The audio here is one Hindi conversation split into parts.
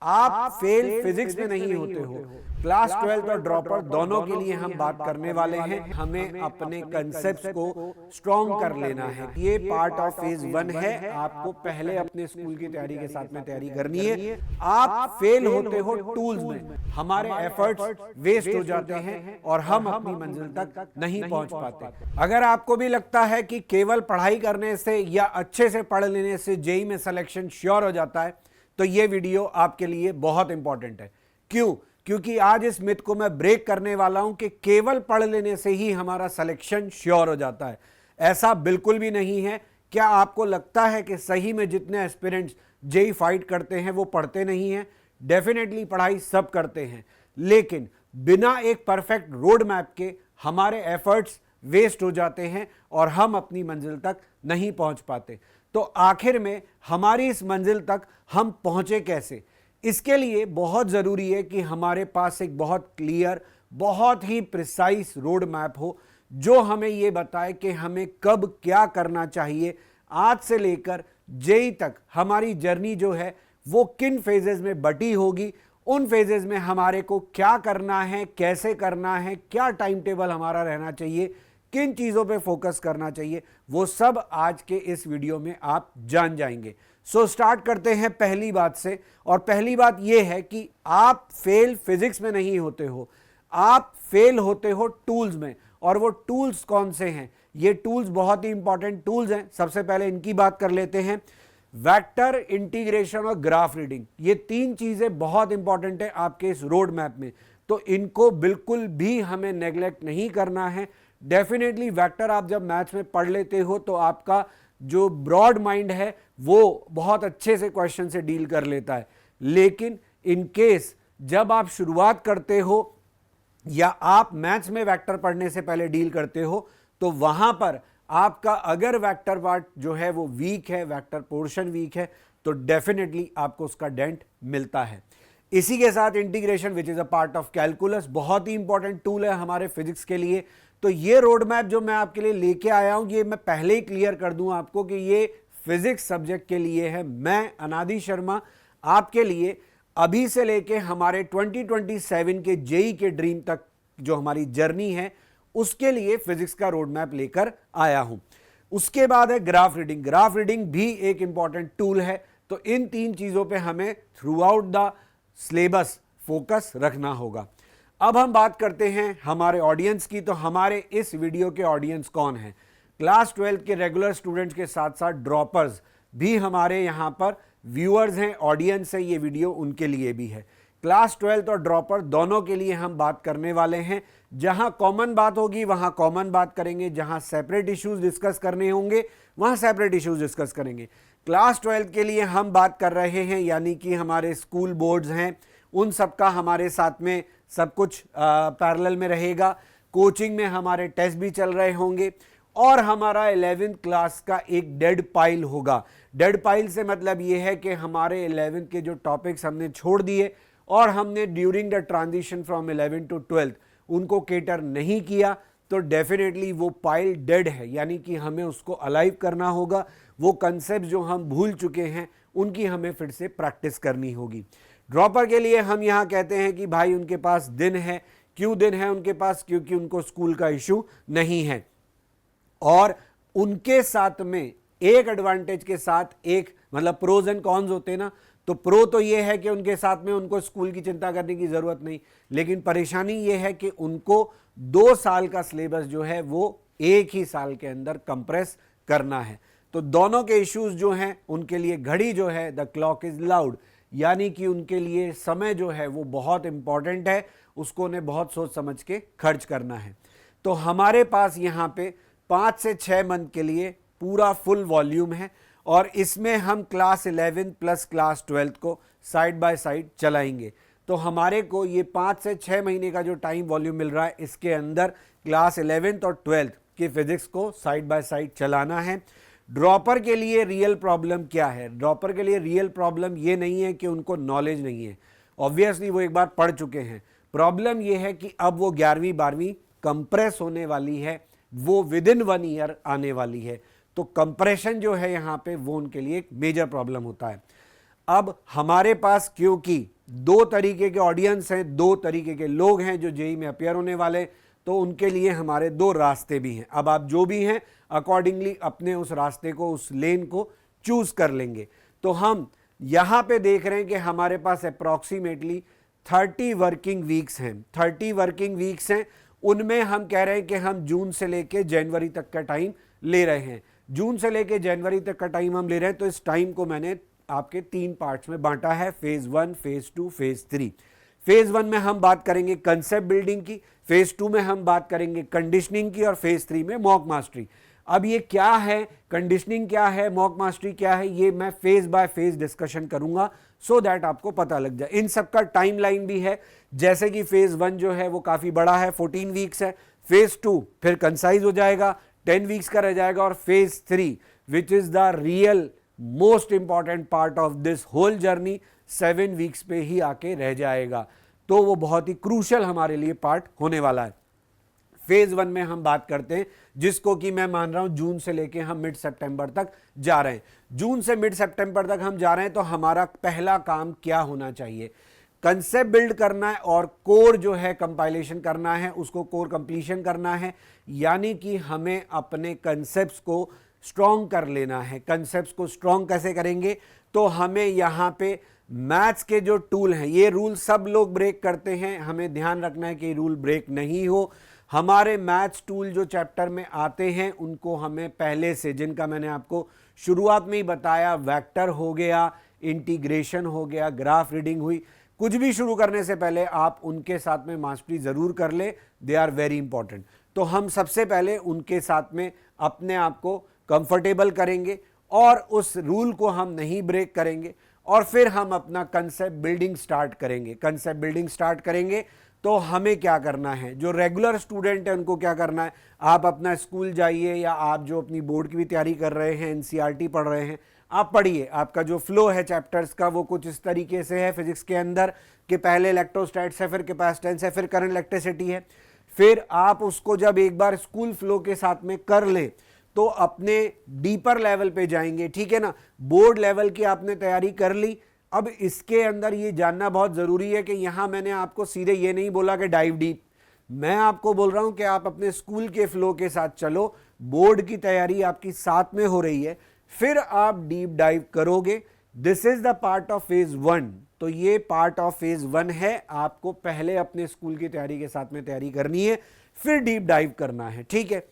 आप फेल फिजिक्स में नहीं होते हो। क्लास 12 और ड्रॉपर दोनों के लिए हम बात करने वाले हैं। हमें अपने कंसेप्ट्स को स्ट्रॉन्ग कर लेना है। ये पार्ट ऑफ फेज 1 है। आपको पहले अपने स्कूल की तैयारी के साथ में तैयारी करनी है। आप फेल होते हो टूल्स में, हमारे एफर्ट्स वेस्ट हो जाते हैं और हम अपनी मंजिल तक नहीं पहुंच पाते। अगर आपको भी लगता है कि केवल पढ़ाई करने से या अच्छे से पढ़ लेने से जेईई में सिलेक्शन श्योर हो जाता है, तो यह वीडियो आपके लिए बहुत इंपॉर्टेंट है। क्यों? क्योंकि आज इस मिथ को मैं ब्रेक करने वाला हूं कि केवल पढ़ लेने से ही हमारा सिलेक्शन श्योर हो जाता है। ऐसा बिल्कुल भी नहीं है। क्या आपको लगता है कि सही में जितने एस्पिरेंट्स जेईई फाइट करते हैं वो पढ़ते नहीं हैं? डेफिनेटली पढ़ाई सब करते हैं, लेकिन बिना एक परफेक्ट रोड मैप के हमारे एफर्ट्स वेस्ट हो जाते हैं और हम अपनी मंजिल तक नहीं पहुंच पाते। तो आखिर में हमारी इस मंजिल तक हम पहुंचे कैसे? इसके लिए बहुत ज़रूरी है कि हमारे पास एक बहुत क्लियर, बहुत ही प्रिसाइज रोड मैप हो, जो हमें ये बताए कि हमें कब क्या करना चाहिए। आज से लेकर जेईई तक हमारी जर्नी जो है वो किन फेजेस में बटी होगी, उन फेजेस में हमारे को क्या करना है, कैसे करना है, क्या टाइम टेबल हमारा रहना चाहिए, किन चीज़ों पे फोकस करना चाहिए, वो सब आज के इस वीडियो में आप जान जाएंगे। सो स्टार्ट करते हैं पहली बात से। और पहली बात यह है कि आप फेल फिजिक्स में नहीं होते हो, आप फेल होते हो टूल्स में। और वो टूल्स कौन से हैं? ये टूल्स बहुत ही इंपॉर्टेंट टूल्स हैं। सबसे पहले इनकी बात कर लेते हैं। वेक्टर, इंटीग्रेशन और ग्राफ रीडिंग, ये तीन चीजें बहुत इंपॉर्टेंट है आपके इस रोड मैप में। तो इनको बिल्कुल भी हमें नेग्लेक्ट नहीं करना है। डेफिनेटली वेक्टर आप जब मैथ्स में पढ़ लेते हो तो आपका जो ब्रॉड माइंड है वो बहुत अच्छे से क्वेश्चन से डील कर लेता है। लेकिन इन केस जब आप शुरुआत करते हो या आप मैथ्स में वेक्टर पढ़ने से पहले डील करते हो, तो वहां पर आपका अगर वेक्टर पार्ट जो है वो वीक है, वेक्टर पोर्शन वीक है, तो डेफिनेटली आपको उसका डेंट मिलता है। इसी के साथ integration which is a part of calculus, बहुत ही इंपॉर्टेंट टूल है हमारे फिजिक्स के लिए। तो ये रोड मैप जो मैं आपके लिए लेके आया हूं, ये मैं पहले ही क्लियर कर दूं आपको कि ये फिजिक्स सब्जेक्ट के लिए है। मैं अनादि शर्मा आपके लिए अभी से लेके हमारे 2027 के जेईई के ड्रीम तक जो हमारी जर्नी है उसके लिए फिजिक्स का रोड मैप लेकर आया हूं। उसके बाद है ग्राफ रीडिंग। ग्राफ रीडिंग भी एक इंपॉर्टेंट टूल है। तो इन तीन चीजों पे हमें through out the syllabus focus रखना होगा। अब हम बात करते हैं हमारे ऑडियंस की। तो हमारे इस वीडियो के ऑडियंस कौन है? क्लास 12 के रेगुलर स्टूडेंट्स के साथ साथ ड्रॉपर्स भी हमारे यहां पर व्यूअर्स हैं, ऑडियंस है। ये वीडियो उनके लिए भी है। क्लास 12 और ड्रॉपर दोनों के लिए हम बात करने वाले हैं। जहां कॉमन बात होगी वहां कॉमन बात करेंगे, जहां सेपरेट इश्यूज डिस्कस करने होंगे वहां सेपरेट इश्यूज डिस्कस करेंगे। क्लास 12 के लिए हम बात कर रहे हैं, यानी कि हमारे स्कूल बोर्ड्स हैं, उन सबका हमारे साथ में सब कुछ पैरेलल में रहेगा। कोचिंग में हमारे टेस्ट भी चल रहे होंगे और हमारा 11th क्लास का एक डेड पाइल होगा। डेड पाइल से मतलब ये है कि हमारे 11th के जो टॉपिक्स हमने छोड़ दिए और हमने during the transition from 11 to 12 उनको केटर नहीं किया, तो डेफिनेटली वो पाइल डेड है, यानी कि हमें उसको अलाइव करना होगा। वो कंसेप्ट जो हम भूल चुके हैं उनकी हमें फिर से प्रैक्टिस करनी होगी। ड्रॉपर के लिए हम यहाँ कहते हैं कि भाई उनके पास दिन है। क्यों दिन है उनके पास? क्योंकि उनको स्कूल का इशू नहीं है। और उनके साथ में एक एडवांटेज के साथ एक, मतलब प्रोज एंड कॉन्स होते हैं ना, तो प्रो तो ये है कि उनके साथ में उनको स्कूल की चिंता करने की जरूरत नहीं, लेकिन परेशानी ये है कि उनको 2 साल का सिलेबस जो है वो एक ही साल के अंदर कंप्रेस करना है। तो दोनों के इश्यूज जो हैं उनके लिए घड़ी जो है, द क्लॉक इज लाउड, यानी कि उनके लिए समय जो है वो बहुत इंपॉर्टेंट है, उसको उन्हें बहुत सोच समझ के खर्च करना है। तो हमारे पास यहाँ पे 5 से 6 मंथ के लिए पूरा फुल वॉल्यूम है और इसमें हम क्लास 11 प्लस क्लास 12 को साइड बाय साइड चलाएंगे। तो हमारे को ये 5 से 6 महीने का जो टाइम वॉल्यूम मिल रहा है, इसके अंदर क्लास 11th और 12th की फिजिक्स को साइड बाय साइड चलाना है। ड्रॉपर के लिए रियल प्रॉब्लम क्या है? ड्रॉपर के लिए रियल प्रॉब्लम ये नहीं है कि उनको नॉलेज नहीं है, ऑब्वियसली वो एक बार पढ़ चुके हैं। प्रॉब्लम ये है कि अब वो 11वीं 12वीं कंप्रेस होने वाली है, वो विद इन 1 ईयर आने वाली है। तो कंप्रेशन जो है यहाँ पे वो उनके लिए एक मेजर प्रॉब्लम होता है। अब हमारे पास क्योंकि दो तरीके के ऑडियंस हैं, दो तरीके के लोग हैं जो जेईई में अपियर होने वाले, तो उनके लिए हमारे दो रास्ते भी हैं। अब आप जो भी हैं अकॉर्डिंगली अपने उस रास्ते को, उस लेन को चूज कर लेंगे। तो हम यहां पे देख रहे हैं कि हमारे पास अप्रॉक्सीमेटली 30 वर्किंग वीक्स हैं। 30 वर्किंग वीक्स हैं, उनमें हम कह रहे हैं कि हम जून से लेके जनवरी तक का टाइम ले रहे हैं। जून से लेके जनवरी तक का टाइम हम ले रहे हैं, तो इस टाइम को मैंने आपके 3 पार्ट्स में बांटा है, फेज 1, फेज 2, फेज 3। फेज 1 में हम बात करेंगे कंसेप्ट बिल्डिंग की, फेज 2 में हम बात करेंगे कंडीशनिंग की, और फेज 3 में मॉक मास्टरी। अब ये क्या है, कंडीशनिंग क्या है, मॉक मास्टरी क्या है, ये मैं फेज बाय फेज डिस्कशन करूंगा सो दैट आपको पता लग जाए। इन सबका टाइमलाइन भी है, जैसे कि फेज 1 जो है वो काफी बड़ा है, 14 वीक्स है। फेज 2 फिर कंसाइज हो जाएगा, 10 वीक्स का रह जाएगा, और phase 3 which is the real most important part of this whole journey 7 weeks पे ही आके रह जाएगा। तो वो बहुत ही क्रूशियल हमारे लिए पार्ट होने वाला है। फेज 1 में हम बात करते हैं, जिसको कि मैं मान रहा हूं जून से लेके हम मिड सितंबर तक जा रहे हैं। जून से मिड सितंबर तक हम जा रहे हैं, तो हमारा पहला काम क्या होना चाहिए, कंसेप्ट बिल्ड करना है और कोर जो है कंपाइलेशन करना है, उसको कोर कंप्लीशन करना है। यानी कि हमें अपने कंसेप्ट्स को स्ट्रॉन्ग कर लेना है। कंसेप्ट्स को स्ट्रॉन्ग कैसे करेंगे, तो हमें यहां पे मैथ्स के जो टूल हैं, ये रूल सब लोग ब्रेक करते हैं, हमें ध्यान रखना है कि रूल ब्रेक नहीं हो। हमारे मैथ्स टूल जो चैप्टर में आते हैं उनको हमें पहले से, जिनका मैंने आपको शुरुआत में ही बताया, वेक्टर हो गया, इंटीग्रेशन हो गया, ग्राफ रीडिंग हुई, कुछ भी शुरू करने से पहले आप उनके साथ में मास्टरी जरूर कर ले, दे आर वेरी इंपॉर्टेंट। तो हम सबसे पहले उनके साथ में अपने आप को कंफर्टेबल करेंगे और उस रूल को हम नहीं ब्रेक करेंगे, और फिर हम अपना कंसेप्ट बिल्डिंग स्टार्ट करेंगे। कंसेप्ट बिल्डिंग स्टार्ट करेंगे तो हमें क्या करना है, जो रेगुलर स्टूडेंट है उनको क्या करना है, आप अपना स्कूल जाइए, या आप जो अपनी बोर्ड की भी तैयारी कर रहे हैं, एनसीईआरटी पढ़ रहे हैं, आप पढ़िए। आपका जो फ्लो है चैप्टर्स का वो कुछ इस तरीके से है फिजिक्स के अंदर कि पहले इलेक्ट्रोस्टैट्स है, फिर कैपेसिटेंस है, फिर करंट इलेक्ट्रिसिटी है। फिर आप उसको जब एक बार स्कूल फ्लो के साथ में कर लें तो अपने डीपर लेवल पे जाएंगे, ठीक है ना। बोर्ड लेवल की आपने तैयारी कर ली। अब इसके अंदर ये जानना बहुत जरूरी है कि यहां मैंने आपको सीधे ये नहीं बोला कि डाइव डीप, मैं आपको बोल रहा हूं कि आप अपने स्कूल के फ्लो के साथ चलो, बोर्ड की तैयारी आपकी साथ में हो रही है, फिर आप डीप डाइव करोगे। This is the part of phase 1। तो ये पार्ट ऑफ फेज 1 है, आपको पहले अपने स्कूल की तैयारी के साथ में तैयारी करनी है, फिर डीप डाइव करना है, ठीक है।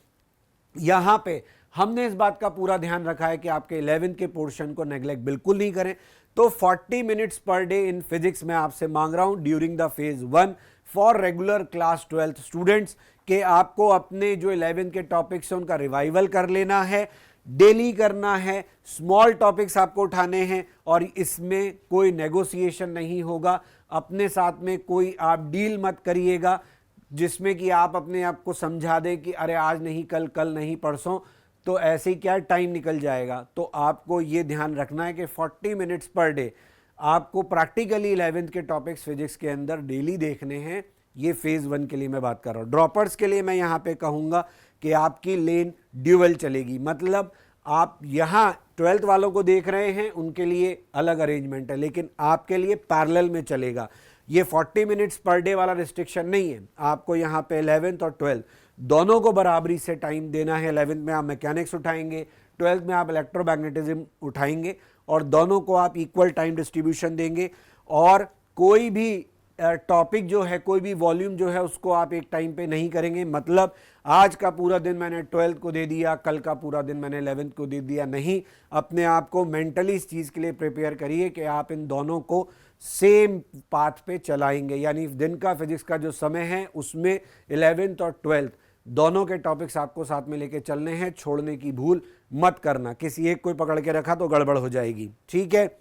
यहां पे हमने इस बात का पूरा ध्यान रखा है कि आपके 11th के पोर्शन को नेग्लेक्ट बिल्कुल नहीं करें। तो 40 minutes per day in physics में आपसे मांग रहा हूं during the phase 1 for regular class 12th students, के आपको अपने जो 11th के टॉपिक्स हैं उनका रिवाइवल कर लेना है, डेली करना है, स्मॉल टॉपिक्स आपको उठाने हैं, और इसमें कोई नेगोशिएशन नहीं होगा। अपने साथ में कोई आप डील मत करिएगा जिसमें कि आप अपने आप को समझा दें कि अरे आज नहीं कल, कल नहीं परसों, तो ऐसे ही क्या टाइम निकल जाएगा। तो आपको ये ध्यान रखना है कि 40 मिनट्स पर डे आपको प्रैक्टिकली 11th के टॉपिक्स फिजिक्स के अंदर डेली देखने हैं। ये फेज 1 के लिए मैं बात कर रहा हूं। ड्रॉपर्स के लिए मैं यहां पे कहूंगा कि आपकी लेन ड्यूअल चलेगी, मतलब आप यहां 12th वालों को देख रहे हैं उनके लिए अलग अरेंजमेंट है, लेकिन आपके लिए पैरेलल में चलेगा। ये 40 मिनट्स पर डे वाला रिस्ट्रिक्शन नहीं है, आपको यहाँ पे 11th और 12th दोनों को बराबरी से टाइम देना है। 11th में आप मैकेनिक्स उठाएंगे, 12th में आप इलेक्ट्रोमैग्नेटिज्म उठाएंगे, और दोनों को आप इक्वल टाइम डिस्ट्रीब्यूशन देंगे। और कोई भी टॉपिक जो है, कोई भी वॉल्यूम जो है, उसको आप एक टाइम पे नहीं करेंगे। मतलब आज का पूरा दिन मैंने 12th को दे दिया, कल का पूरा दिन मैंने 11th को दे दिया, नहीं। अपने आप को मेंटली इस चीज़ के लिए प्रिपेयर करिए कि आप इन दोनों को सेम पाथ पे चलाएंगे। यानी दिन का फिजिक्स का जो समय है उसमें 11th और 12th दोनों के टॉपिक्स आपको साथ में लेके चलने हैं, छोड़ने की भूल मत करना। किसी एक कोई पकड़ के रखा तो गड़बड़ हो जाएगी, ठीक है।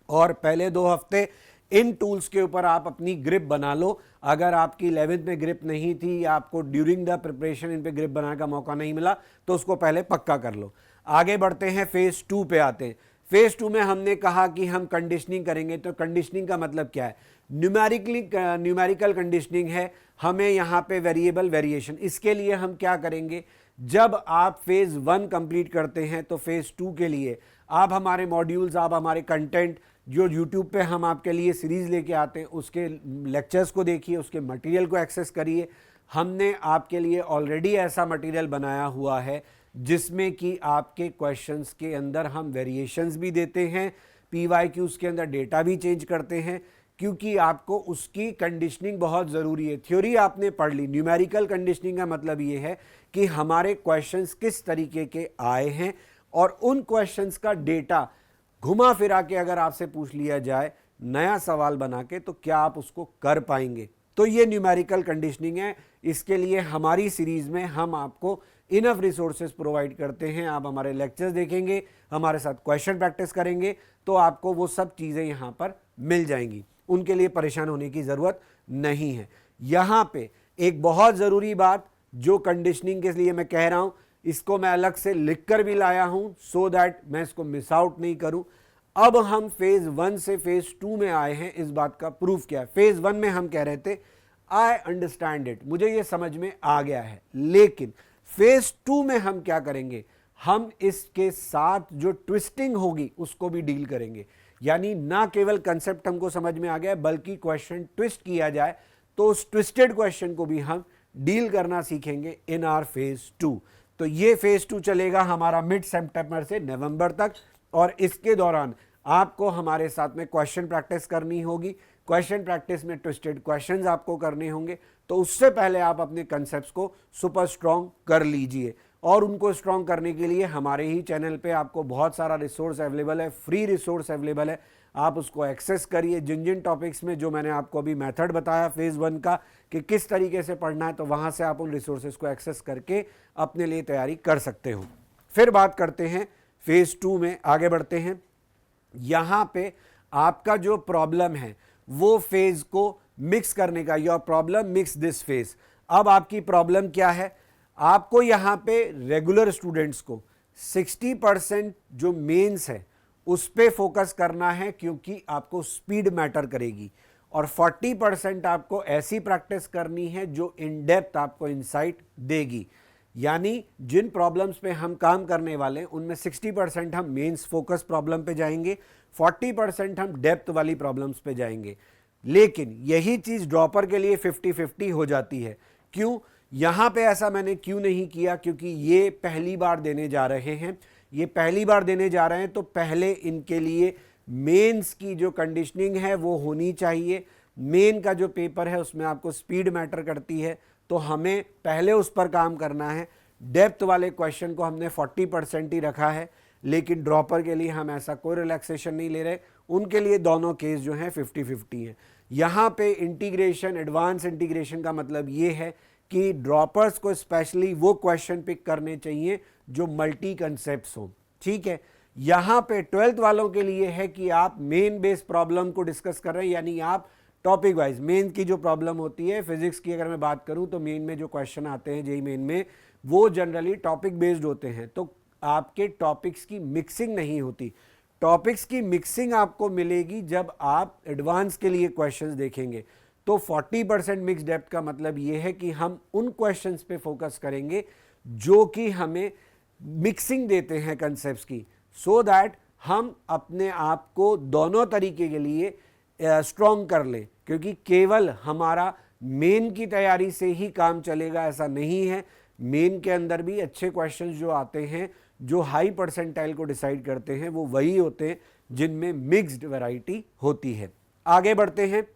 और पहले 2 हफ्ते इन टूल्स के ऊपर आप अपनी ग्रिप बना लो। अगर आपकी 11th में ग्रिप नहीं थी या आपको ड्यूरिंग द प्रिपरेशन इन पे ग्रिप बनाने का मौका नहीं मिला, तो उसको पहले पक्का कर लो। आगे बढ़ते हैं, फेज 2 पे आते हैं। फेज 2 में हमने कहा कि हम कंडीशनिंग करेंगे। तो कंडीशनिंग का मतलब क्या है, न्यूमेरिकल कंडीशनिंग है। हमें यहाँ पे वेरिएबल वेरिएशन, इसके लिए हम क्या करेंगे, जब आप फेज 1 कंप्लीट करते हैं तो फेज 2 के लिए आप हमारे मॉड्यूल्स, आप हमारे कंटेंट जो YouTube पे हम आपके लिए सीरीज लेके आते हैं उसके लेक्चर्स को देखिए, उसके मटेरियल को एक्सेस करिए। हमने आपके लिए ऑलरेडी ऐसा मटेरियल बनाया हुआ है जिसमें कि आपके क्वेश्चंस के अंदर हम वेरिएशंस भी देते हैं, PYQs के अंदर डेटा भी चेंज करते हैं, क्योंकि आपको उसकी कंडीशनिंग बहुत ज़रूरी है। थ्योरी आपने पढ़ ली, न्यूमेरिकल कंडीशनिंग का मतलब ये है कि हमारे क्वेश्चंस किस तरीके के आए हैं और उन क्वेश्चंस का डेटा घुमा फिरा के अगर आपसे पूछ लिया जाए नया सवाल बना के, तो क्या आप उसको कर पाएंगे। तो ये न्यूमेरिकल कंडीशनिंग है। इसके लिए हमारी सीरीज में हम आपको इनफ रिसोर्सेज प्रोवाइड करते हैं। आप हमारे लेक्चर्स देखेंगे, हमारे साथ क्वेश्चन प्रैक्टिस करेंगे, तो आपको वो सब चीज़ें यहाँ पर मिल जाएंगी। उनके लिए परेशान होने की ज़रूरत नहीं है। यहाँ पे एक बहुत ज़रूरी बात जो कंडीशनिंग के लिए मैं कह रहा हूँ, इसको मैं अलग से लिखकर भी लाया हूं सो दैट मैं इसको मिस आउट नहीं करूं। अब हम फेज 1 से फेज 2 में आए हैं, इस बात का प्रूफ क्या है। फेज 1 में हम कह रहे थे आई अंडरस्टैंड इट, मुझे ये समझ में आ गया है, लेकिन फेज 2 में हम क्या करेंगे, हम इसके साथ जो ट्विस्टिंग होगी उसको भी डील करेंगे। यानी ना केवल कंसेप्ट हमको समझ में आ गया बल्कि क्वेश्चन ट्विस्ट किया जाए तो उस ट्विस्टेड क्वेश्चन को भी हम डील करना सीखेंगे इन आवर फेज 2। तो ये फेज 2 चलेगा हमारा मिड सितंबर से नवंबर तक, और इसके दौरान आपको हमारे साथ में क्वेश्चन प्रैक्टिस करनी होगी। क्वेश्चन प्रैक्टिस में ट्विस्टेड क्वेश्चंस आपको करने होंगे, तो उससे पहले आप अपने कंसेप्ट्स को सुपर स्ट्रॉन्ग कर लीजिए। और उनको स्ट्रॉन्ग करने के लिए हमारे ही चैनल पे आपको बहुत सारा रिसोर्स अवेलेबल है, फ्री रिसोर्स अवेलेबल है, आप उसको एक्सेस करिए। जिन जिन टॉपिक्स में जो मैंने आपको अभी मेथड बताया फेज 1 का कि किस तरीके से पढ़ना है, तो वहाँ से आप उन रिसोर्सेज को एक्सेस करके अपने लिए तैयारी कर सकते हो। फिर बात करते हैं फेज 2 में, आगे बढ़ते हैं। यहाँ पे आपका जो प्रॉब्लम है वो फेज को मिक्स करने का, your problem mix this phase. अब आपकी प्रॉब्लम क्या है, आपको यहाँ पे रेगुलर स्टूडेंट्स को 60% जो मेंस है उस पे फोकस करना है, क्योंकि आपको स्पीड मैटर करेगी, और 40% आपको ऐसी प्रैक्टिस करनी है जो इन डेप्थ आपको इंसाइट देगी। यानी जिन प्रॉब्लम्स पे हम काम करने वाले हैं उनमें 60% हम मेंस फोकस प्रॉब्लम पे जाएंगे, 40% हम डेप्थ वाली प्रॉब्लम्स पे जाएंगे। लेकिन यही चीज ड्रॉपर के लिए 50-50 हो जाती है। क्यों? यहां पे ऐसा मैंने क्यों नहीं किया, क्योंकि ये पहली बार देने जा रहे हैं, ये पहली बार देने जा रहे हैं, तो पहले इनके लिए मेंस की जो कंडीशनिंग है वो होनी चाहिए। मेन का जो पेपर है उसमें आपको स्पीड मैटर करती है, तो हमें पहले उस पर काम करना है। डेप्थ वाले क्वेश्चन को हमने 40% ही रखा है, लेकिन ड्रॉपर के लिए हम ऐसा कोई रिलैक्सेशन नहीं ले रहे, उनके लिए दोनों केस जो हैं 50-50 हैं। यहाँ पे इंटीग्रेशन, एडवांस इंटीग्रेशन का मतलब ये है कि ड्रॉपर्स को स्पेशली वो क्वेश्चन पिक करने चाहिए जो मल्टी कंसेप्ट्स हों। ठीक है, यहाँ पे 12th वालों के लिए है कि आप मेन बेस्ड प्रॉब्लम को डिस्कस कर रहे हैं, यानी आप टॉपिक वाइज मेन की जो प्रॉब्लम होती है, फिजिक्स की अगर मैं बात करूं तो मेन में जो क्वेश्चन आते हैं जेईई मेन में वो जनरली टॉपिक बेस्ड होते हैं, तो आपके टॉपिक्स की मिक्सिंग नहीं होती। टॉपिक्स की मिक्सिंग आपको मिलेगी जब आप एडवांस के लिए क्वेश्चंस देखेंगे। तो 40% मिक्स डेप्थ का मतलब ये है कि हम उन क्वेश्चंस पे फोकस करेंगे जो कि हमें मिक्सिंग देते हैं कंसेप्ट्स की, सो दैट हम अपने आप को दोनों तरीके के लिए स्ट्रॉन्ग कर लें। क्योंकि केवल हमारा मेन की तैयारी से ही काम चलेगा ऐसा नहीं है, मेन के अंदर भी अच्छे क्वेश्चंस जो आते हैं, जो हाई परसेंटाइल को डिसाइड करते हैं, वो वही होते हैं जिनमें मिक्स्ड वैरायटी होती है। आगे बढ़ते हैं,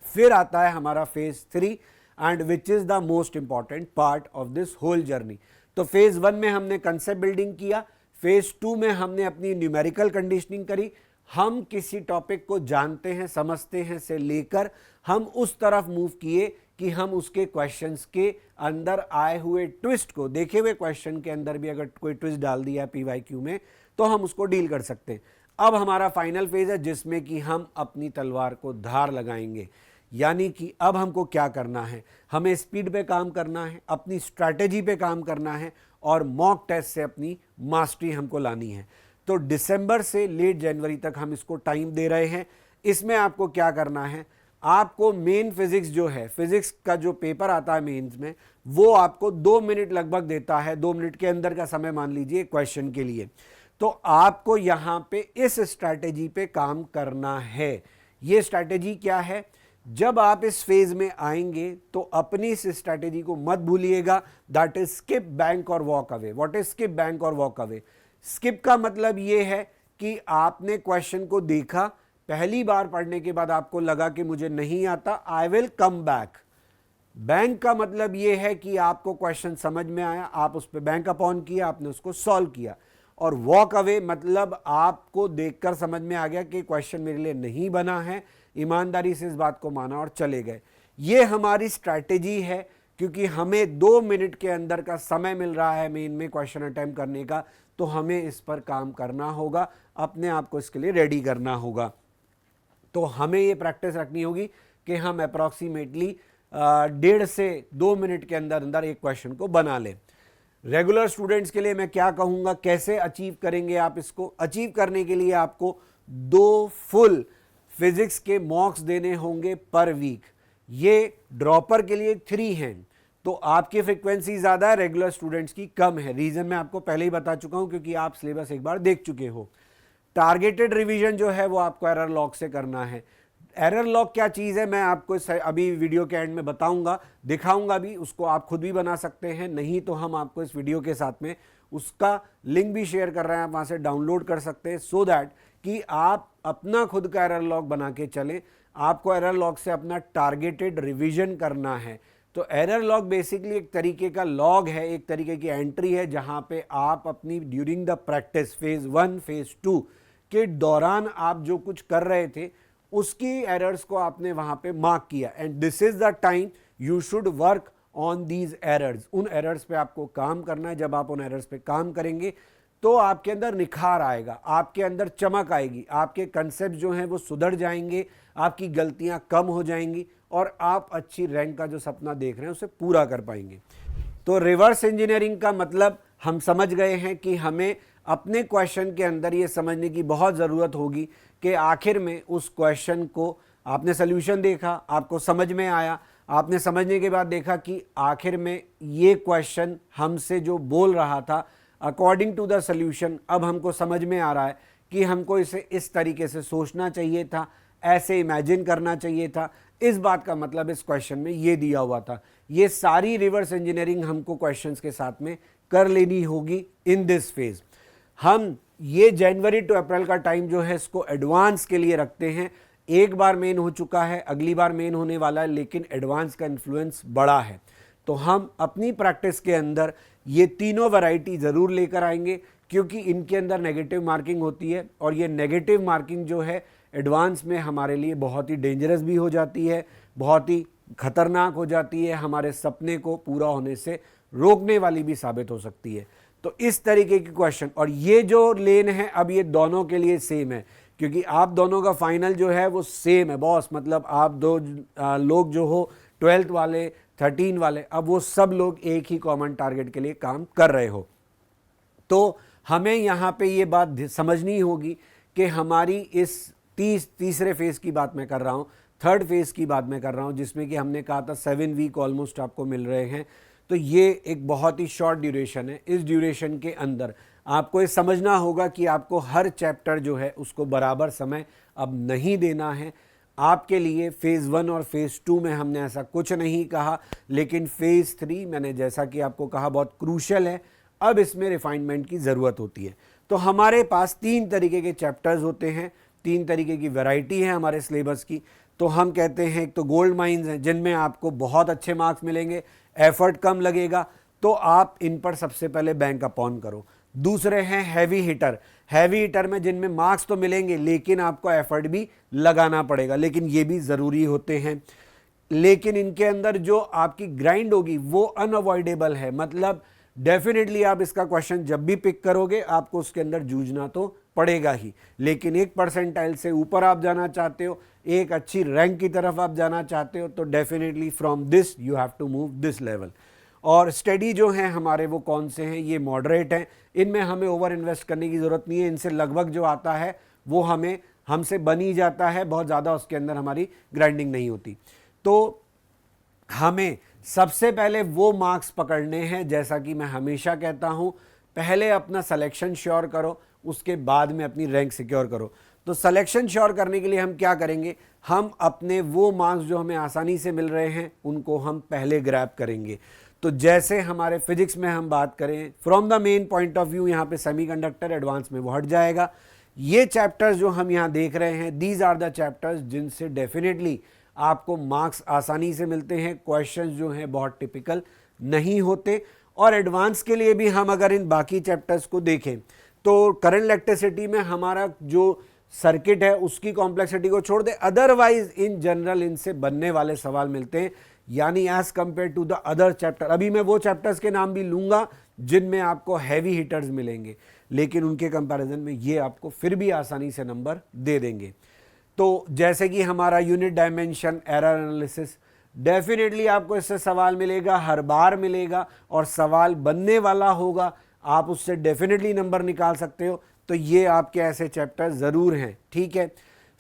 फिर आता है हमारा phase 3 and which is the most important part of this whole journey. तो फेज 1 में हमने कंसेप्ट बिल्डिंग किया, फेज 2 में हमने अपनी न्यूमेरिकल कंडीशनिंग करी। हम किसी टॉपिक को जानते हैं, समझते हैं से लेकर हम उस तरफ मूव किए कि हम उसके क्वेश्चंस के अंदर आए हुए ट्विस्ट को, देखे हुए क्वेश्चन के अंदर भी अगर कोई ट्विस्ट डाल दिया PYQ में तो हम उसको डील कर सकते हैं। अब हमारा फाइनल फेज है जिसमें कि हम अपनी तलवार को धार लगाएंगे, यानी कि अब हमको क्या करना है, हमें स्पीड पे काम करना है, अपनी स्ट्रैटेजी पे काम करना है, और मॉक टेस्ट से अपनी मास्टरी हमको लानी है। तो दिसंबर से लेट जनवरी तक हम इसको टाइम दे रहे हैं। इसमें आपको क्या करना है, आपको मेन फिजिक्स जो है, फिजिक्स का जो पेपर आता है मेंस में, वो आपको 2 मिनट लगभग देता है, 2 मिनट के अंदर का समय मान लीजिए क्वेश्चन के लिए। तो आपको यहां पे इस स्ट्रैटेजी पे काम करना है। ये स्ट्रैटेजी क्या है? जब आप इस फेज में आएंगे तो अपनी इस स्ट्रैटेजी को मत भूलिएगा, दैट इज स्किप, बैंक और walk away. What is skip, bank और वॉक अवे? स्किप का मतलब यह है कि आपने क्वेश्चन को देखा, पहली बार पढ़ने के बाद आपको लगा कि मुझे नहीं आता, I will come back. Bank का मतलब यह है कि आपको क्वेश्चन समझ में आया, आप उस पर बैंक अपॉन किया, आपने उसको सॉल्व किया। और वॉक अवे मतलब आपको देखकर समझ में आ गया कि क्वेश्चन मेरे लिए नहीं बना है, ईमानदारी से इस बात को माना और चले गए। ये हमारी स्ट्रैटेजी है, क्योंकि हमें 2 मिनट के अंदर का समय मिल रहा है मेन में क्वेश्चन अटेम्प्ट करने का, तो हमें इस पर काम करना होगा, अपने आप को इसके लिए रेडी करना होगा। तो हमें ये प्रैक्टिस रखनी होगी कि हम अप्रॉक्सीमेटली 1.5 से 2 मिनट के अंदर अंदर एक क्वेश्चन को बना लें। रेगुलर स्टूडेंट्स के लिए मैं क्या कहूँगा, कैसे अचीव करेंगे आप इसको? अचीव करने के लिए आपको 2 फुल फिजिक्स के मॉक्स देने होंगे पर वीक। ये ड्रॉपर के लिए 3 हैं, तो आपकी फ्रीक्वेंसी ज़्यादा है, रेगुलर स्टूडेंट्स की कम है। रीज़न मैं आपको पहले ही बता चुका हूँ, क्योंकि आप सिलेबस एक बार देख चुके हो। टारगेटेड रिवीजन जो है वो आपको एरर लॉग से करना है। एरर लॉग क्या चीज़ है मैं आपको अभी वीडियो के एंड में बताऊंगा, दिखाऊंगा भी, उसको आप खुद भी बना सकते हैं, नहीं तो हम आपको इस वीडियो के साथ में उसका लिंक भी शेयर कर रहे हैं, आप वहाँ से डाउनलोड कर सकते हैं, सो दैट कि आप अपना खुद का एरर लॉग बना के चलें। आपको एरर लॉग से अपना टारगेटेड रिवीजन करना है। तो एरर लॉग बेसिकली एक तरीके का लॉग है, एक तरीके की एंट्री है, जहाँ पे आप अपनी during the practice phase 1 phase 2 के दौरान आप जो कुछ कर रहे थे उसकी एरर्स को आपने वहां पे मार्क किया, and this is the time you should work on these errors. उन एरर्स पे आपको काम करना है। जब आप उन एरर्स पे काम करेंगे तो आपके अंदर निखार आएगा, आपके अंदर चमक आएगी, आपके कंसेप्ट जो हैं वो सुधर जाएंगे, आपकी गलतियां कम हो जाएंगी और आप अच्छी रैंक का जो सपना देख रहे हैं उसे पूरा कर पाएंगे। तो रिवर्स इंजीनियरिंग का मतलब हम समझ गए हैं कि हमें अपने क्वेश्चन के अंदर ये समझने की बहुत ज़रूरत होगी कि आखिर में उस क्वेश्चन को आपने सोल्यूशन देखा, आपको समझ में आया, आपने समझने के बाद देखा कि आखिर में ये क्वेश्चन हमसे जो बोल रहा था अकॉर्डिंग टू द सोल्यूशन, अब हमको समझ में आ रहा है कि हमको इसे इस तरीके से सोचना चाहिए था, ऐसे इमेजिन करना चाहिए था, इस बात का मतलब इस क्वेश्चन में ये दिया हुआ था। ये सारी रिवर्स इंजीनियरिंग हमको क्वेश्चंस के साथ में कर लेनी होगी इन दिस फेज। हम ये जनवरी टू अप्रैल का टाइम जो है इसको एडवांस के लिए रखते हैं। एक बार मेन हो चुका है, अगली बार मेन होने वाला है, लेकिन एडवांस का इन्फ्लुएंस बड़ा है। तो हम अपनी प्रैक्टिस के अंदर ये तीनों वैरायटी ज़रूर लेकर आएंगे, क्योंकि इनके अंदर नेगेटिव मार्किंग होती है, और ये नेगेटिव मार्किंग जो है एडवांस में हमारे लिए बहुत ही डेंजरस भी हो जाती है, बहुत ही खतरनाक हो जाती है, हमारे सपने को पूरा होने से रोकने वाली भी साबित हो सकती है। तो इस तरीके के क्वेश्चन, और ये जो लेन है अब ये दोनों के लिए सेम है, क्योंकि आप दोनों का फाइनल जो है वो सेम है बॉस। मतलब आप दो लोग जो हो 12th वाले 13 वाले, अब वो सब लोग एक ही कॉमन टारगेट के लिए काम कर रहे हो। तो हमें यहाँ पे ये बात समझनी होगी कि हमारी इस तीसरे फेज की बात मैं कर रहा हूँ, थर्ड फेज की बात मैं कर रहा हूँ, जिसमें कि हमने कहा था 7 वीक ऑलमोस्ट आपको मिल रहे हैं। तो ये एक बहुत ही शॉर्ट ड्यूरेशन है। इस ड्यूरेशन के अंदर आपको ये समझना होगा कि आपको हर चैप्टर जो है उसको बराबर समय अब नहीं देना है। आपके लिए फेज़ 1 और फेज़ 2 में हमने ऐसा कुछ नहीं कहा, लेकिन फेज़ 3 मैंने जैसा कि आपको कहा बहुत क्रूशियल है, अब इसमें रिफाइनमेंट की ज़रूरत होती है। तो हमारे पास 3 तरीके के चैप्टर्स होते हैं, 3 तरीके की वैरायटी है हमारे सिलेबस की। तो हम कहते हैं एक तो गोल्ड माइंस हैं, जिनमें आपको बहुत अच्छे मार्क्स मिलेंगे, एफर्ट कम लगेगा, तो आप इन पर सबसे पहले बैंक अपॉन करो। दूसरे हैं हैवी हिटर, हैवी हिटर में जिनमें मार्क्स तो मिलेंगे लेकिन आपको एफर्ट भी लगाना पड़ेगा, लेकिन ये भी ज़रूरी होते हैं। लेकिन इनके अंदर जो आपकी ग्राइंड होगी वो अनअवॉइडेबल है, मतलब डेफिनेटली आप इसका क्वेश्चन जब भी पिक करोगे आपको उसके अंदर जूझना तो पड़ेगा ही। लेकिन 1% से ऊपर आप जाना चाहते हो, एक अच्छी रैंक की तरफ आप जाना चाहते हो, तो definitely from this you have to move this level. और स्टडी जो हैं हमारे वो कौन से हैं, ये मॉडरेट हैं, इनमें हमें ओवर इन्वेस्ट करने की ज़रूरत नहीं है। इनसे लगभग जो आता है वो हमसे बन ही जाता है, बहुत ज़्यादा उसके अंदर हमारी ग्राइंडिंग नहीं होती। तो हमें सबसे पहले वो मार्क्स पकड़ने हैं, जैसा कि मैं हमेशा कहता हूं, पहले अपना सिलेक्शन श्योर करो, उसके बाद में अपनी रैंक सिक्योर करो। तो सिलेक्शन श्योर करने के लिए हम क्या करेंगे, हम अपने वो मार्क्स जो हमें आसानी से मिल रहे हैं उनको हम पहले ग्रैब करेंगे। तो जैसे हमारे फिजिक्स में हम बात करें from the main point of view, यहाँ पे सेमीकंडक्टर एडवांस में वो हट जाएगा। ये चैप्टर्स जो हम यहाँ देख रहे हैं, दीज आर द चैप्टर्स जिनसे डेफिनेटली आपको मार्क्स आसानी से मिलते हैं। क्वेश्चंस जो हैं बहुत टिपिकल नहीं होते। और एडवांस के लिए भी हम अगर इन बाकी चैप्टर्स को देखें तो करंट इलेक्ट्रिसिटी में हमारा जो सर्किट है उसकी कॉम्प्लेक्सिटी को छोड़ दे, अदरवाइज इन जनरल इनसे बनने वाले सवाल मिलते हैं, यानी as compare to the other chapter. अभी मैं वो चैप्टर्स के नाम भी लूंगा जिनमें आपको हैवी हिटर्स मिलेंगे, लेकिन उनके कंपैरिजन में ये आपको फिर भी आसानी से नंबर दे देंगे। तो जैसे कि हमारा unit dimension error analysis, definitely आपको इससे सवाल मिलेगा, हर बार मिलेगा, और सवाल बनने वाला होगा, आप उससे डेफिनेटली नंबर निकाल सकते हो। तो ये आपके ऐसे चैप्टर ज़रूर हैं, ठीक है।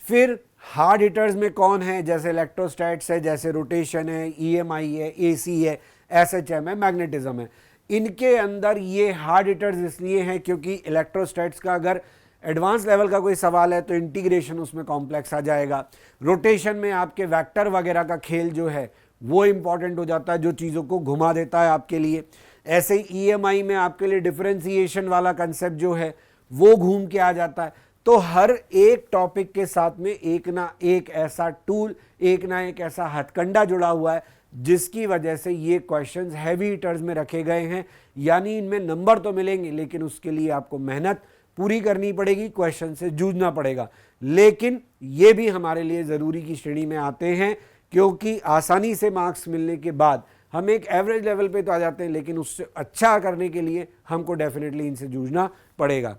फिर हार्ड हिटर्स में कौन है, जैसे इलेक्ट्रोस्टैट्स है, जैसे रोटेशन है, EMI है, AC है, SHM है, मैग्नेटिज्म है। इनके अंदर ये हार्ड हिटर्स इसलिए हैं क्योंकि इलेक्ट्रोस्टैट्स का अगर एडवांस लेवल का कोई सवाल है तो इंटीग्रेशन उसमें कॉम्प्लेक्स आ जाएगा। रोटेशन में आपके वेक्टर वगैरह का खेल जो है वो इंपॉर्टेंट हो जाता है, जो चीज़ों को घुमा देता है आपके लिए। ऐसे ही EMI में आपके लिए डिफरेंशिएशन वाला कंसेप्ट जो है वो घूम के आ जाता है। तो हर एक टॉपिक के साथ में एक ना एक ऐसा टूल, एक ना एक ऐसा हथकंडा जुड़ा हुआ है जिसकी वजह से ये क्वेश्चंस हैवी हिटर्स में रखे गए हैं। यानी इनमें नंबर तो मिलेंगे, लेकिन उसके लिए आपको मेहनत पूरी करनी पड़ेगी, क्वेश्चन से जूझना पड़ेगा। लेकिन ये भी हमारे लिए ज़रूरी की श्रेणी में आते हैं, क्योंकि आसानी से मार्क्स मिलने के बाद हम एक एवरेज लेवल पे तो आ जाते हैं, लेकिन उससे अच्छा करने के लिए हमको डेफिनेटली इनसे जूझना पड़ेगा।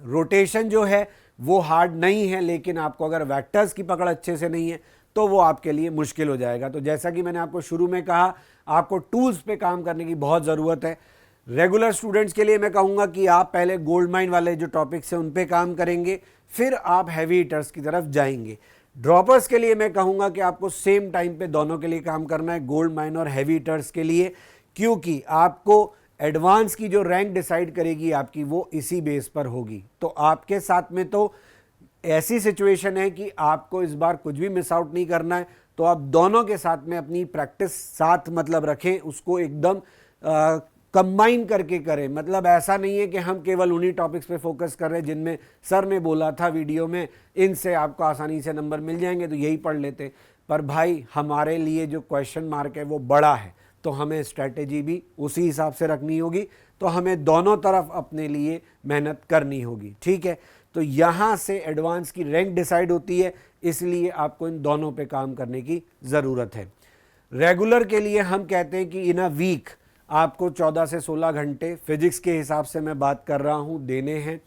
रोटेशन जो है वो हार्ड नहीं है, लेकिन आपको अगर वेक्टर्स की पकड़ अच्छे से नहीं है तो वो आपके लिए मुश्किल हो जाएगा। तो जैसा कि मैंने आपको शुरू में कहा, आपको टूल्स पे काम करने की बहुत ज़रूरत है। रेगुलर स्टूडेंट्स के लिए मैं कहूँगा कि आप पहले गोल्ड माइन वाले जो टॉपिक्स हैं उन पे काम करेंगे, फिर आप हैवी हिटर्स की तरफ जाएंगे। ड्रॉपर्स के लिए मैं कहूँगा कि आपको सेम टाइम पे दोनों के लिए काम करना है, गोल्ड माइन और हैवी हिटर्स के लिए, क्योंकि आपको एडवांस की जो रैंक डिसाइड करेगी आपकी वो इसी बेस पर होगी। तो आपके साथ में तो ऐसी सिचुएशन है कि आपको इस बार कुछ भी मिस आउट नहीं करना है। तो आप दोनों के साथ में अपनी प्रैक्टिस साथ मतलब रखें, उसको एकदम कंबाइन करके करें। मतलब ऐसा नहीं है कि हम केवल उन्हीं टॉपिक्स पे फोकस कर रहे हैं जिनमें सर ने बोला था वीडियो में इनसे आपको आसानी से नंबर मिल जाएंगे तो यही पढ़ लेते। पर भाई हमारे लिए जो क्वेश्चन मार्क है वो बड़ा है, तो हमें स्ट्रैटेजी भी उसी हिसाब से रखनी होगी। तो हमें दोनों तरफ अपने लिए मेहनत करनी होगी, ठीक है। तो यहाँ से एडवांस की रैंक डिसाइड होती है, इसलिए आपको इन दोनों पे काम करने की ज़रूरत है। रेगुलर के लिए हम कहते हैं कि इन अ वीक आपको 14 से 16 घंटे फिजिक्स के हिसाब से मैं बात कर रहा हूँ देने हैं।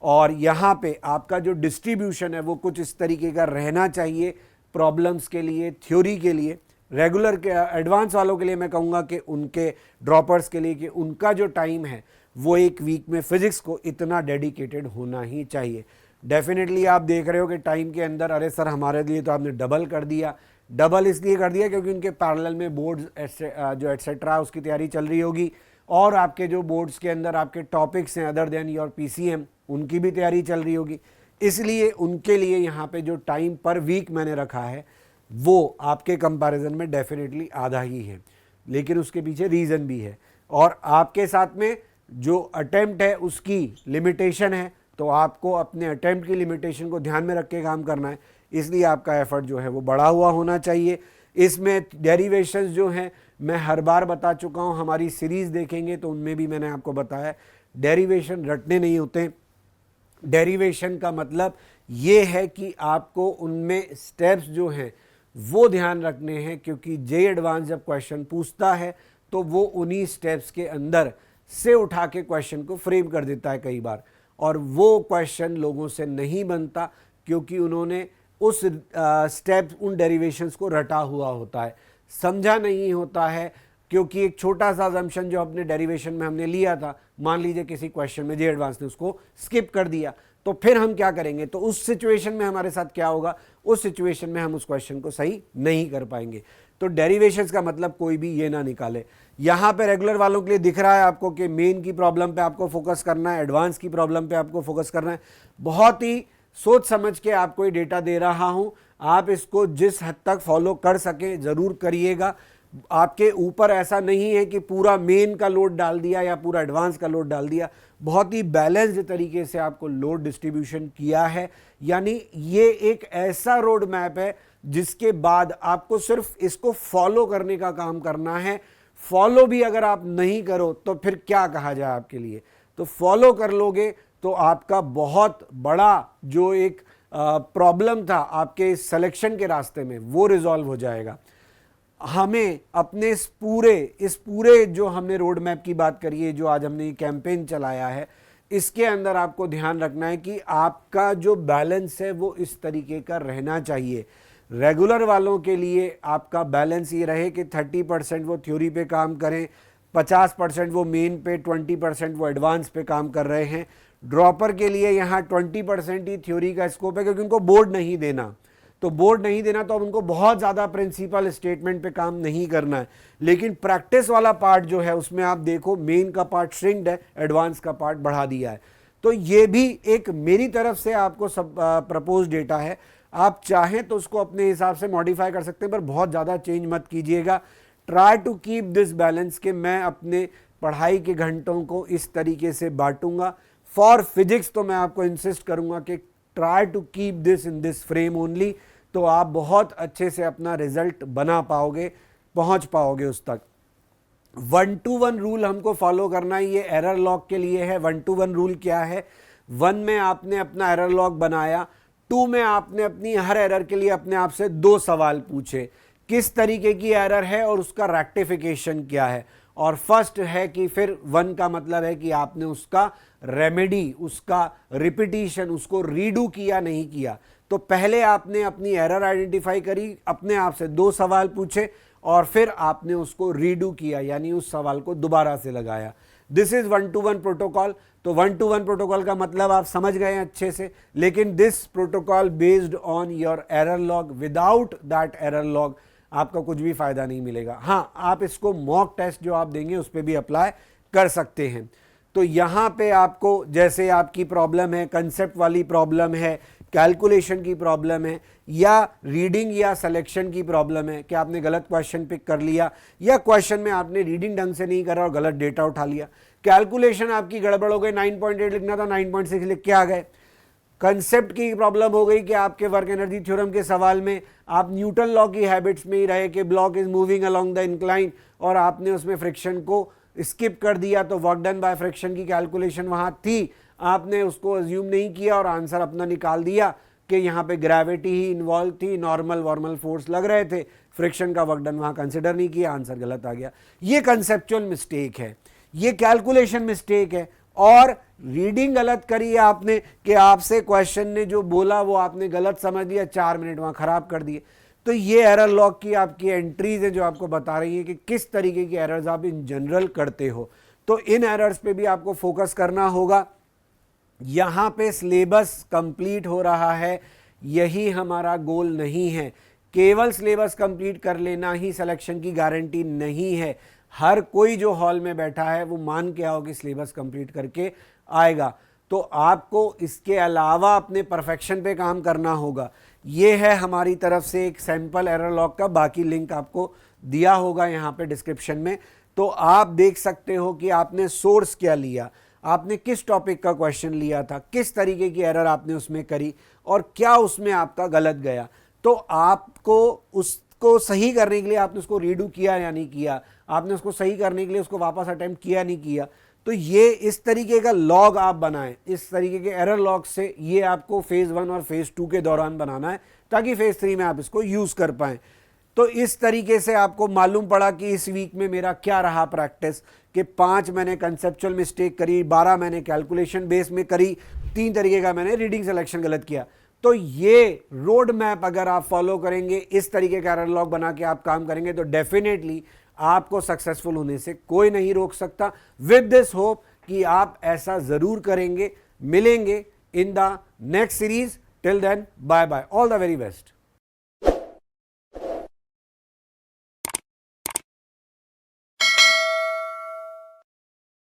और यहाँ पे आपका जो डिस्ट्रीब्यूशन है वो कुछ इस तरीके का रहना चाहिए प्रॉब्लम्स के लिए, थ्योरी के लिए। रेगुलर के एडवांस वालों के लिए मैं कहूँगा कि उनके ड्रॉपर्स के लिए कि उनका जो टाइम है वो एक वीक में फिजिक्स को इतना डेडिकेटेड होना ही चाहिए। डेफिनेटली आप देख रहे हो कि टाइम के अंदर अरे सर हमारे लिए तो आपने डबल कर दिया। डबल इसलिए कर दिया क्योंकि उनके पैरेलल में बोर्ड्स जो एटसेट्रा उसकी तैयारी चल रही होगी, और आपके जो बोर्ड्स के अंदर आपके टॉपिक्स हैं अदर देन योर PCM उनकी भी तैयारी चल रही होगी। इसलिए उनके लिए यहाँ पे जो टाइम पर वीक मैंने रखा है वो आपके कंपैरिजन में डेफिनेटली आधा ही है, लेकिन उसके पीछे रीज़न भी है। और आपके साथ में जो अटेम्प्ट है उसकी लिमिटेशन है, तो आपको अपने अटेम्प्ट की लिमिटेशन को ध्यान में रख के काम करना है। इसलिए आपका एफर्ट जो है वो बढ़ा हुआ होना चाहिए। इसमें डेरिवेशंस जो हैं मैं हर बार बता चुका हूँ, हमारी सीरीज़ देखेंगे तो उनमें भी मैंने आपको बताया डेरिवेशन रटने नहीं होते। डेरिवेशन का मतलब ये है कि आपको उनमें स्टेप्स जो हैं वो ध्यान रखने हैं, क्योंकि जे एडवांस जब क्वेश्चन पूछता है तो वो उन्हीं स्टेप्स के अंदर से उठा के क्वेश्चन को फ्रेम कर देता है कई बार, और वो क्वेश्चन लोगों से नहीं बनता क्योंकि उन्होंने उस स्टेप्स उन डेरिवेशंस को रटा हुआ होता है, समझा नहीं होता है। क्योंकि एक छोटा सा असम्पशन जो अपने डेरिवेशन में हमने लिया था, मान लीजिए किसी क्वेश्चन में जे एडवांस ने उसको स्किप कर दिया, तो फिर हम क्या करेंगे, तो उस सिचुएशन में हमारे साथ क्या होगा, उस सिचुएशन में हम उस क्वेश्चन को सही नहीं कर पाएंगे। तो डेरिवेशंस का मतलब कोई भी ये ना निकाले। यहां पे रेगुलर वालों के लिए दिख रहा है आपको कि मेन की प्रॉब्लम पे आपको फोकस करना है, एडवांस की प्रॉब्लम पे आपको फोकस करना है। बहुत ही सोच समझ के आपको ये डेटा दे रहा हूं, आप इसको जिस हद तक फॉलो कर सके जरूर करिएगा। आपके ऊपर ऐसा नहीं है कि पूरा मेन का लोड डाल दिया या पूरा एडवांस का लोड डाल दिया, बहुत ही बैलेंस्ड तरीके से आपको लोड डिस्ट्रीब्यूशन किया है। यानी ये एक ऐसा रोड मैप है जिसके बाद आपको सिर्फ इसको फॉलो करने का काम करना है। फॉलो भी अगर आप नहीं करो तो फिर क्या कहा जाए आपके लिए, तो फॉलो कर लोगे तो आपका बहुत बड़ा जो एक प्रॉब्लम था आपके सिलेक्शन के रास्ते में वो रिजॉल्व हो जाएगा। हमें अपने इस पूरे जो हमने रोड मैप की बात करी है, जो आज हमने ये कैंपेन चलाया है, इसके अंदर आपको ध्यान रखना है कि आपका जो बैलेंस है वो इस तरीके का रहना चाहिए। रेगुलर वालों के लिए आपका बैलेंस ये रहे कि 30% वो थ्योरी पे काम करें, 50% वो मेन पे, 20% वो एडवांस पे काम कर रहे हैं। ड्रॉपर के लिए यहाँ 20% ही थ्योरी का स्कोप है, क्योंकि उनको बोर्ड नहीं देना, तो बोर्ड नहीं देना तो अब उनको बहुत ज़्यादा प्रिंसिपल स्टेटमेंट पे काम नहीं करना है। लेकिन प्रैक्टिस वाला पार्ट जो है उसमें आप देखो मेन का पार्ट श्रिंक्ड है, एडवांस का पार्ट बढ़ा दिया है। तो ये भी एक मेरी तरफ से आपको सब प्रपोज डेटा है, आप चाहें तो उसको अपने हिसाब से मॉडिफाई कर सकते हैं, पर बहुत ज़्यादा चेंज मत कीजिएगा। Try to keep this balance कि मैं अपने पढ़ाई के घंटों को इस तरीके से बांटूंगा। फॉर फिजिक्स तो मैं आपको इंसिस्ट करूंगा कि try to keep this in this frame only, तो आप बहुत अच्छे से अपना रिजल्ट बना पाओगे, पहुंच पाओगे उस तक। 1-to-1 रूल हमको फॉलो करना है, ये एरर लॉग के लिए है। 1-to-1 रूल क्या है, 1 में आपने अपना एरर लॉग बनाया, 2 में आपने अपनी हर एरर के लिए अपने आप से 2 सवाल पूछे, किस तरीके की एरर है और उसका रेक्टिफिकेशन क्या है। और फर्स्ट है कि फिर 1 का मतलब है कि आपने उसका रेमेडी, उसका रिपीटिशन, उसको रीडू किया नहीं किया। तो पहले आपने अपनी एरर आइडेंटिफाई करी, अपने आप से 2 सवाल पूछे और फिर आपने उसको रीडू किया, यानी उस सवाल को दोबारा से लगाया। This is 1-to-1 protocol. तो 1-to-1 प्रोटोकॉल का मतलब आप समझ गए हैं अच्छे से, लेकिन this protocol based on your error log, without that error log आपका कुछ भी फायदा नहीं मिलेगा। हाँ, आप इसको मॉक टेस्ट जो आप देंगे उस पर भी अप्लाई कर सकते हैं। तो यहाँ पे आपको, जैसे आपकी प्रॉब्लम है, कंसेप्ट वाली प्रॉब्लम है, कैलकुलेशन की प्रॉब्लम है, या रीडिंग या सिलेक्शन की प्रॉब्लम है कि आपने गलत क्वेश्चन पिक कर लिया, या क्वेश्चन में आपने रीडिंग ढंग से नहीं करा और गलत डेटा उठा लिया, कैलकुलेशन आपकी गड़बड़ हो गई, 9.8 लिखना था 9.6 लिख के आ गए, कंसेप्ट की प्रॉब्लम हो गई कि आपके वर्क एनर्जी थ्योरम के सवाल में आप न्यूटन लॉ की हैबिट्स में ही रहे कि block is moving along the incline और आपने उसमें फ्रिक्शन को स्किप कर दिया, तो वर्क डन बाय फ्रिक्शन की कैलकुलेशन वहां थी, आपने उसको अज्यूम नहीं किया और आंसर अपना निकाल दिया कि यहाँ पे ग्रेविटी ही इन्वॉल्व थी, नॉर्मल वॉर्मल फोर्स लग रहे थे, फ्रिक्शन का वर्क डन वहां कंसिडर नहीं किया, आंसर गलत आ गया। ये कंसेप्चुअल मिस्टेक है, ये कैलकुलेशन मिस्टेक है। और रीडिंग गलत करी है आपने कि आपसे क्वेश्चन ने जो बोला वो आपने गलत समझ लिया, 4 मिनट वहां खराब कर दिए। तो ये एरर लॉग की आपकी एंट्रीज है जो आपको बता रही है कि किस तरीके की एरर्स आप इन जनरल करते हो। तो इन एरर्स पे भी आपको फोकस करना होगा। यहां पे सिलेबस कंप्लीट हो रहा है, यही हमारा गोल नहीं है। केवल सिलेबस कंप्लीट कर लेना ही सिलेक्शन की गारंटी नहीं है। हर कोई जो हॉल में बैठा है वो मान के आओ कि सिलेबस कंप्लीट करके आएगा। तो आपको इसके अलावा अपने परफेक्शन पे काम करना होगा। ये है हमारी तरफ से एक सैंपल एरर लॉग का, बाकी लिंक आपको दिया होगा यहाँ पे डिस्क्रिप्शन में। तो आप देख सकते हो कि आपने सोर्स क्या लिया, आपने किस टॉपिक का क्वेश्चन लिया था, किस तरीके की एरर आपने उसमें करी और क्या उसमें आपका गलत गया। तो आपको उसको सही करने के लिए आपने उसको रीडू किया या नहीं किया, आपने उसको सही करने के लिए उसको वापस अटेम्प्ट किया नहीं किया। तो ये इस तरीके का लॉग आप बनाएं, इस तरीके के एरर लॉग से ये आपको फेज 1 और फेज 2 के दौरान बनाना है ताकि फेज 3 में आप इसको यूज कर पाएं। तो इस तरीके से आपको मालूम पड़ा कि इस वीक में मेरा क्या रहा प्रैक्टिस, कि 5 मैंने कंसेप्चुअल मिस्टेक करी, 12 मैंने कैलकुलेशन बेस में करी, 3 तरीके का मैंने रीडिंग सिलेक्शन गलत किया। तो ये रोड मैप अगर आप फॉलो करेंगे, इस तरीके का एरर लॉग बना के आप काम करेंगे, तो डेफिनेटली आपको सक्सेसफुल होने से कोई नहीं रोक सकता। विद दिस होप कि आप ऐसा जरूर करेंगे। मिलेंगे in the next series. Till then, bye bye. All the very best.